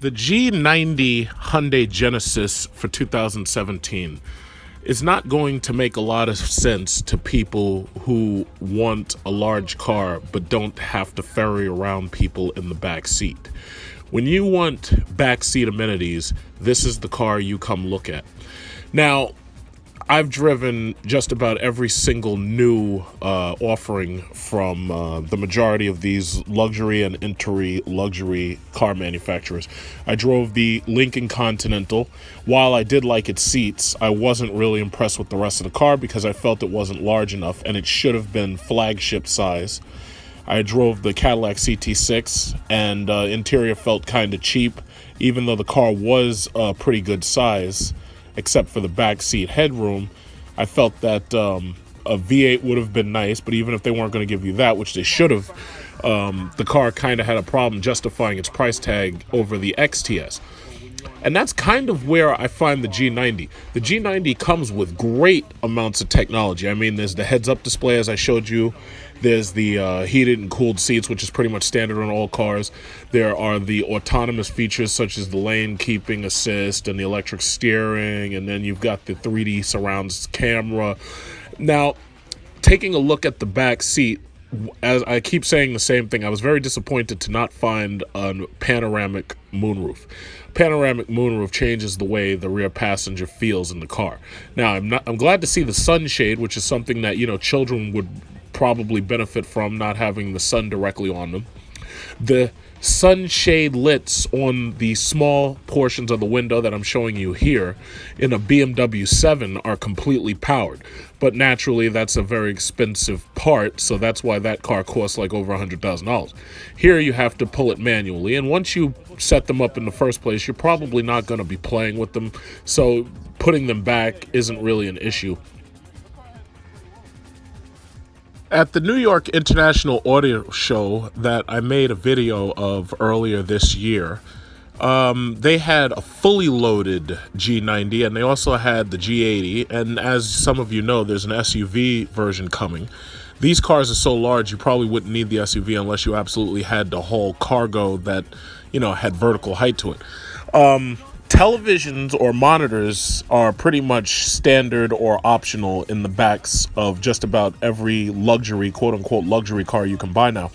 The G90 Hyundai Genesis for 2017 is not going to make a lot of sense to people who want a large car but don't have to ferry around people in the back seat. When you want backseat amenities, this is the car you come look at. Now, I've driven just about every single new offering from the majority of these luxury and entry luxury car manufacturers. I drove the Lincoln Continental. While I did like its seats, I wasn't really impressed with the rest of the car because I felt it wasn't large enough and it should have been flagship size. I drove the Cadillac CT6 and interior felt kind of cheap, even though the car was a pretty good size. Except for the backseat headroom, I felt that a V8 would have been nice, but even if they weren't going to give you that, which they should have, the car kind of had a problem justifying its price tag over the XTS. And that's kind of where I find the G90. The G90 comes with great amounts of technology. I mean, there's the heads-up display, as I showed you. There's the heated and cooled seats, which is pretty much standard on all cars. There are the autonomous features, such as the lane keeping assist and the electric steering. And then you've got the 3D surround camera. Now, taking a look at the back seat, as I keep saying the same thing, I was very disappointed to not find a panoramic moonroof. Panoramic moonroof changes the way the rear passenger feels in the car. Now, I'm glad to see the sunshade, which is something that, children would probably benefit from, not having the sun directly on them. The sunshade lights on the small portions of the window that I'm showing you here in a BMW7 are completely powered. But naturally, that's a very expensive part, so that's why that car costs like over $100,000. Here you have to pull it manually, and once you set them up in the first place, you're probably not going to be playing with them, so putting them back isn't really an issue. At the New York International Auto Show that I made a video of earlier this year, they had a fully loaded G90 and they also had the G80. And as some of you know, there's an SUV version coming. These cars are so large, you probably wouldn't need the SUV unless you absolutely had to haul cargo that, had vertical height to it. Televisions or monitors are pretty much standard or optional in the backs of just about every luxury, quote-unquote luxury car you can buy now.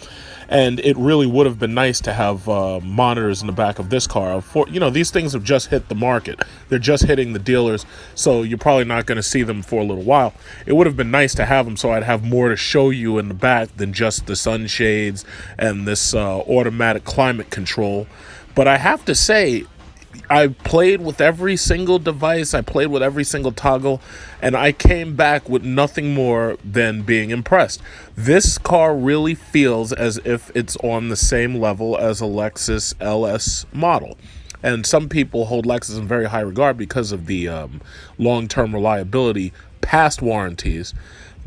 And it really would have been nice to have monitors in the back of this car. These things have just hit the market. They're just hitting the dealers, so you're probably not going to see them for a little while. It would have been nice to have them so I'd have more to show you in the back than just the sunshades and this automatic climate control. But I have to say, I played with every single device, I played with every single toggle, and I came back with nothing more than being impressed. This car really feels as if it's on the same level as a Lexus LS model. And some people hold Lexus in very high regard because of the long-term reliability past warranties.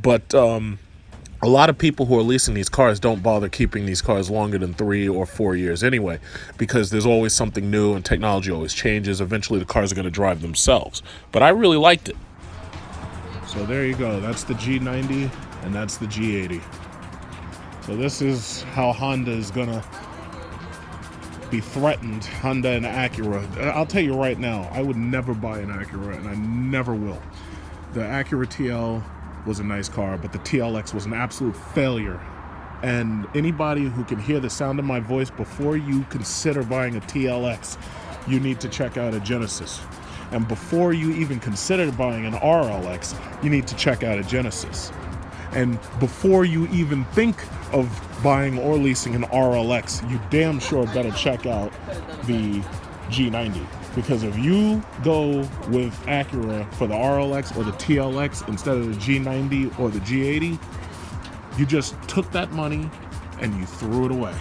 But a lot of people who are leasing these cars don't bother keeping these cars longer than 3 or 4 years anyway, because there's always something new and technology always changes. Eventually the cars are going to drive themselves. But I really liked it. So there you go. That's the G90 and that's the G80. So this is how Honda is going to be threatened, Honda and Acura. I'll tell you right now, I would never buy an Acura, and I never will. The Acura TL was a nice car, but the TLX was an absolute failure. And anybody who can hear the sound of my voice, before you consider buying a TLX, you need to check out a Genesis. And before you even consider buying an RLX, you need to check out a Genesis. And before you even think of buying or leasing an RLX, you damn sure better check out the G90. Because if you go with Acura for the RLX or the TLX instead of the G90 or the G80, you just took that money and you threw it away.